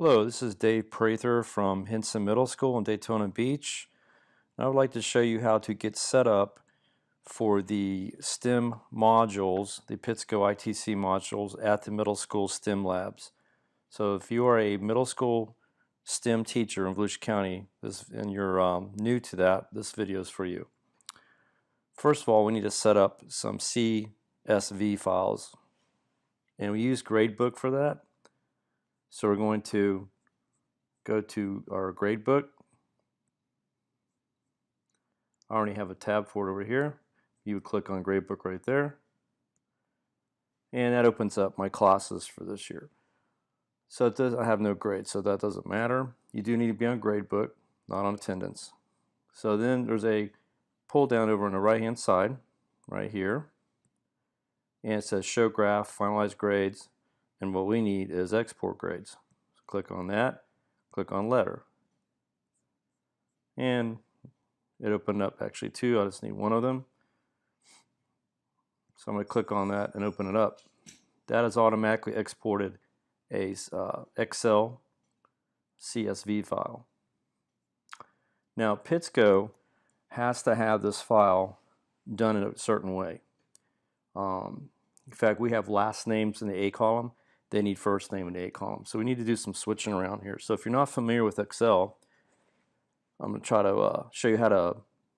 Hello, this is Dave Prather from Hinson Middle School in Daytona Beach. I would like to show you how to get set up for the STEM modules, the Pitsco ITC modules at the middle school STEM labs. So if you are a middle school STEM teacher in Volusia County and you're new to that, this video is for you. First of all, we need to set up some CSV files, and we use Gradebook for that. So we're going to go to our gradebook. I already have a tab for it over here. You would click on gradebook right there, and that opens up my classes for this year. So I have no grade, so that doesn't matter. You do need to be on gradebook, not on attendance. So then there's a pull down over on the right hand side right here, and it says show graph, finalize grades, and what we need is export grades. So click on that, click on letter, and it opened up actually two. I just need one of them. So I'm going to click on that and open it up. That has automatically exported a Excel CSV file. Now Pitsco has to have this file done in a certain way. In fact, we have last names in the A column. They need first name in the A column. So we need to do some switching around here. So if you're not familiar with Excel, I'm going to try to show you how to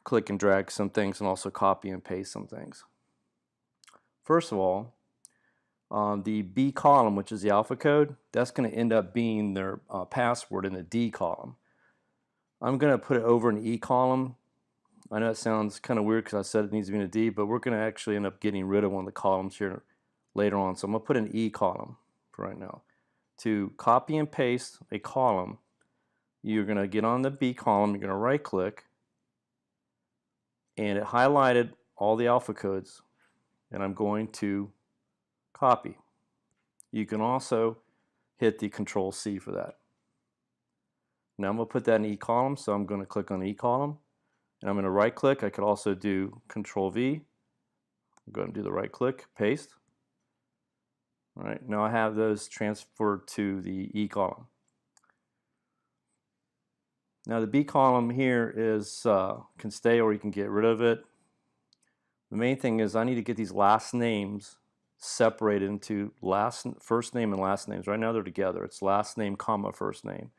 click and drag some things and also copy and paste some things. First of all, the B column, which is the alpha code, that's going to end up being their password in the D column. I'm going to put it over in the E column. I know it sounds kind of weird because I said it needs to be in a D, but we're going to actually end up getting rid of one of the columns here later on. So I'm going to put an E column for right now. To copy and paste a column, you're going to get on the B column, you're going to right click, and it highlighted all the alpha codes, and I'm going to copy. You can also hit the Control C for that. Now I'm going to put that in E column, so I'm going to click on the E column, and I'm going to right click. I could also do Control V. I'm going to do the right click, paste. All right, now I have those transferred to the E column. Now the B column here is can stay or you can get rid of it. The main thing is I need to get these last names separated into first name and last names. Right now they're together. It's last name comma first name.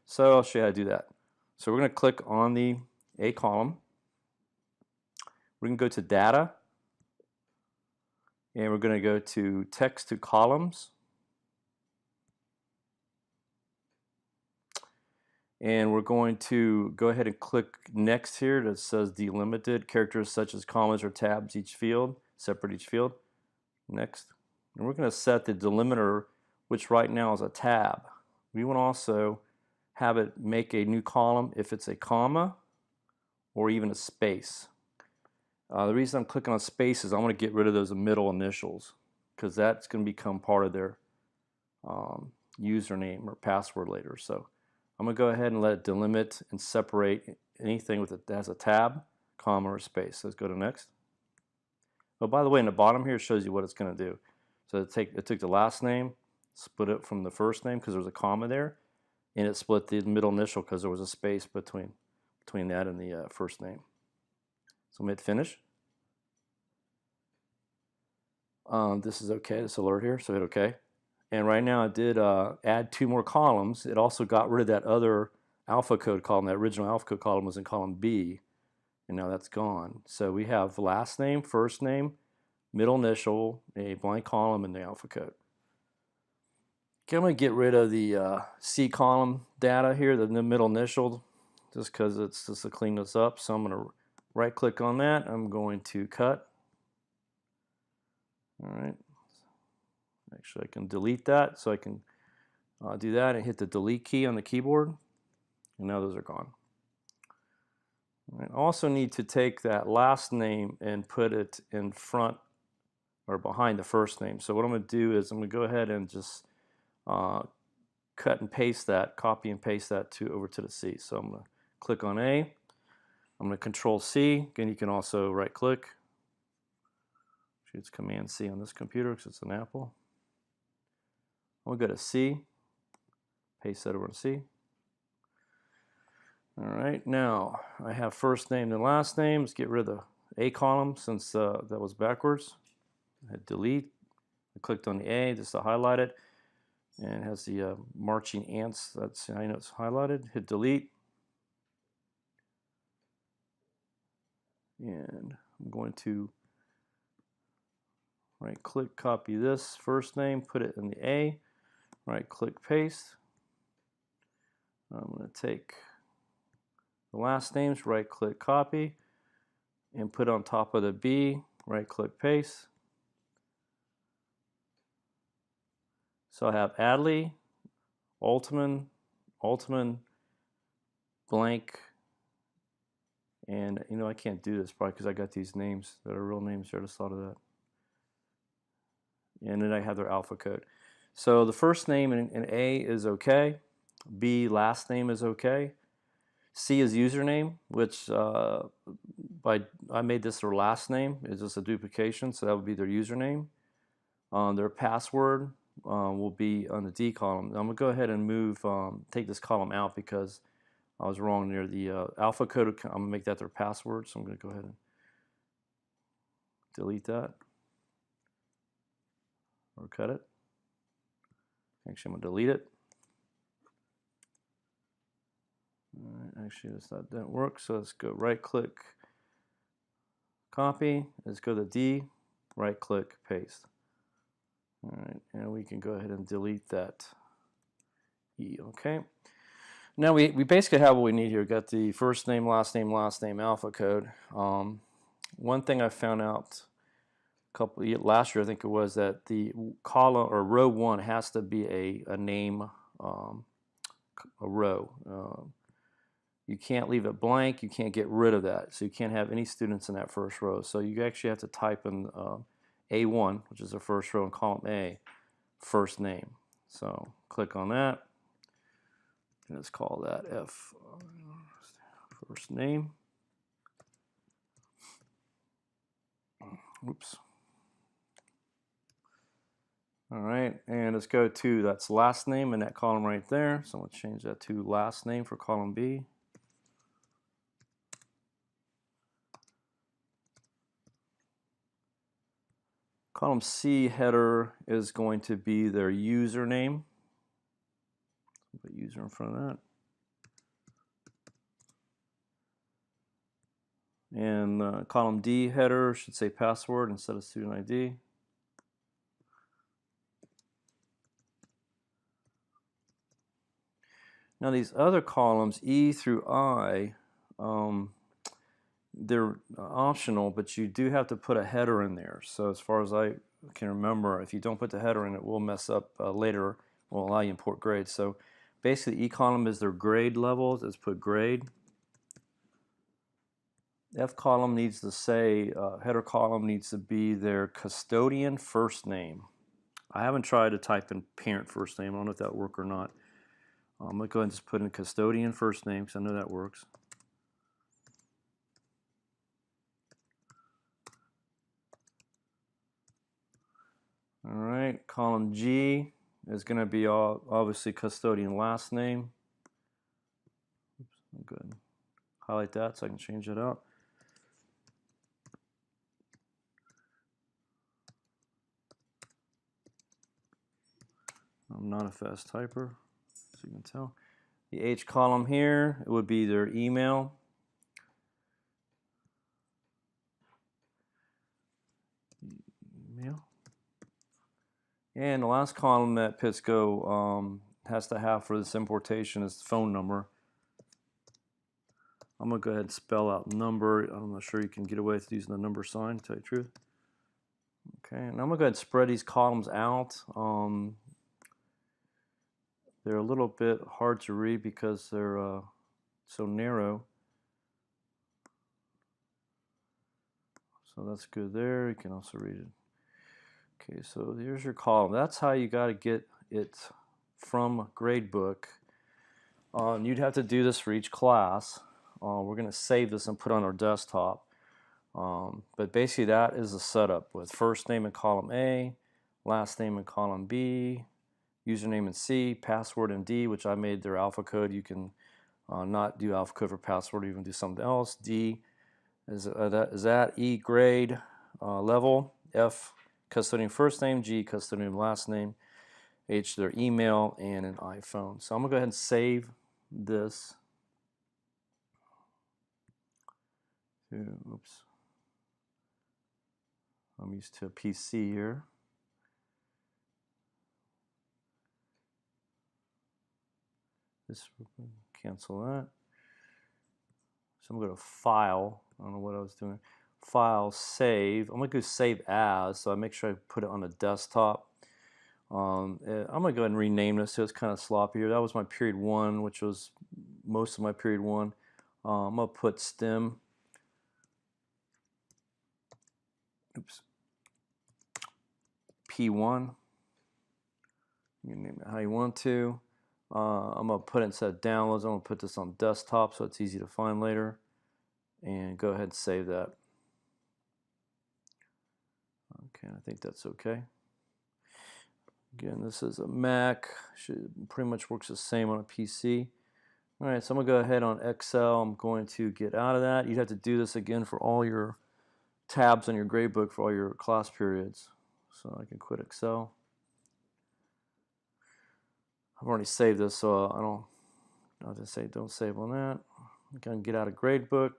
So I'll show you how to do that. So we're going to click on the A column. We're going to go to data, and we're going to go to text to columns. And we're going to go ahead and click next here that says delimited. Characters such as commas or tabs each field, separate each field. Next. And we're going to set the delimiter, which right now is a tab. We want to also have it make a new column if it's a comma or even a space. The reason I'm clicking on space is I want to get rid of those middle initials because that's going to become part of their username or password later. So I'm going to go ahead and let it delimit and separate anything with it that has a tab, comma, or space. Let's go to next. Oh, by the way, in the bottom here it shows you what it's going to do. So it took the last name, split it from the first name because there's a comma there, and it split the middle initial because there was a space between that and the first name. So I'm going to hit finish. This is okay, this alert here, so hit OK. And right now it did add two more columns. It also got rid of that other alpha code column. That original alpha code column was in column B, and now that's gone. So we have last name, first name, middle initial, a blank column, and the alpha code. Okay, I'm going to get rid of the C column data here, the middle initial, just because it's just to clean this up. So I'm going to right click on that. I'm going to cut. All right. Actually, I can delete that, so I can do that and hit the delete key on the keyboard, and now those are gone. I also need to take that last name and put it in front or behind the first name. So what I'm going to do is I'm going to go ahead and just cut and paste that, copy and paste that over to the C. So I'm going to click on A. I'm going to Control C. Again, you can also right click. It's Command C on this computer because it's an Apple. I'm going to go to C, Paste that over to C. All right, now I have first name and last name. Let's get rid of the A column since that was backwards. Hit delete. I clicked on the A just to highlight it, and it has the marching ants. That's how you know it's highlighted. Hit delete, and I'm going to right click, copy this first name, put it in the A, right click, paste. I'm going to take the last names, right click, copy, and put on top of the B, right click, paste. So I have Adley, Altman, blank, and you know I can't do this probably because I got these names that are real names here. I just thought of that. And then I have their alpha code. So the first name in A is okay. B, last name is okay. C is username, which I made this their last name. It's just a duplication, so that would be their username. Their password will be on the D column. I'm going to go ahead and move, take this column out because I was wrong near the alpha code. I'm going to make that their password, so I'm going to go ahead and delete that or cut it. Actually, I'm going to delete it. Actually, that didn't work, so let's go right click, copy. Let's go to D, right click, paste. All right, and we can go ahead and delete that E. Okay. Now we basically have what we need here. We've got the first name, last name alpha code. One thing I found out last year, I think it was, that the column or row 1 has to be a name, a row. You can't leave it blank. You can't get rid of that. So you can't have any students in that first row. So you actually have to type in A1, which is the first row in column A, first name. So click on that. And let's call that F, first name. Oops. All right, and let's go to, that's last name in that column right there. So let's change that to last name for column B. Column C header is going to be their username. Put user in front of that. And column D header should say password instead of student ID. Now these other columns, E through I, they're optional, but you do have to put a header in there. So as far as I can remember, if you don't put the header in, it will mess up later. Will allow you to import grades. So basically, E column is their grade levels. Let's put grade. F column needs to say, header column needs to be their custodian first name. I haven't tried to type in parent first name. I don't know if that will work or not. I'm going to go ahead and just put in custodian first name because I know that works. All right, column G is going to be obviously custodian last name. Oops, I'm good. Highlight that so I can change it out. I'm not a fast typer, as you can tell. The H column here, it would be their email. And the last column that Pitsco has to have for this importation is the phone number. I'm going to go ahead and spell out number. I'm not sure you can get away with using the number sign, to tell you the truth. Okay, and I'm going to go ahead and spread these columns out. They're a little bit hard to read because they're so narrow. So that's good there. You can also read it. Okay, so here's your column. That's how you got to get it from gradebook. You'd have to do this for each class. We're going to save this and put on our desktop. But basically that is the setup with first name in column A, last name in column B, username in C, password in D, which I made their alpha code. You can not do alpha code for password, you can do something else. D is that. E, grade, level. F, custodian first name. G, custodian last name. H, their email, and an iPhone. So I'm going to go ahead and save this. Oops. I'm used to a PC here. This, cancel that. So I'm going to go to File. I don't know what I was doing. File, Save. I'm going to go Save As, so I make sure I put it on the desktop. I'm going to go ahead and rename this so it's kind of sloppy here. That was my period 1, which was most of my period 1. I'm going to put stem. Oops. P1. You can name it how you want to. I'm going to put it instead of downloads, I'm going to put this on desktop so it's easy to find later. And go ahead and save that. Okay, I think that's okay. Again, this is a Mac. Pretty much works the same on a PC. All right, so I'm going to go ahead on Excel. I'm going to get out of that. You'd have to do this again for all your tabs on your gradebook for all your class periods. So I can quit Excel. I've already saved this, so I'll just say don't save on that. I'm going to get out of gradebook.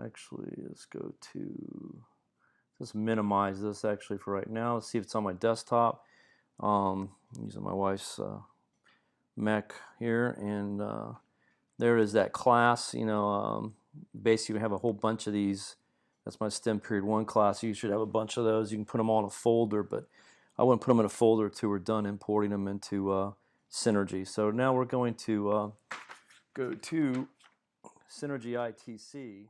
Actually, let's go to, just minimize this actually for right now. Let's see if it's on my desktop. I'm using my wife's Mac here, and there is that class. Basically we have a whole bunch of these. That's my STEM period 1 class. You should have a bunch of those. You can put them all in a folder, but I wouldn't put them in a folder until we're done importing them into Synergy. So now we're going to go to Synergy ITC.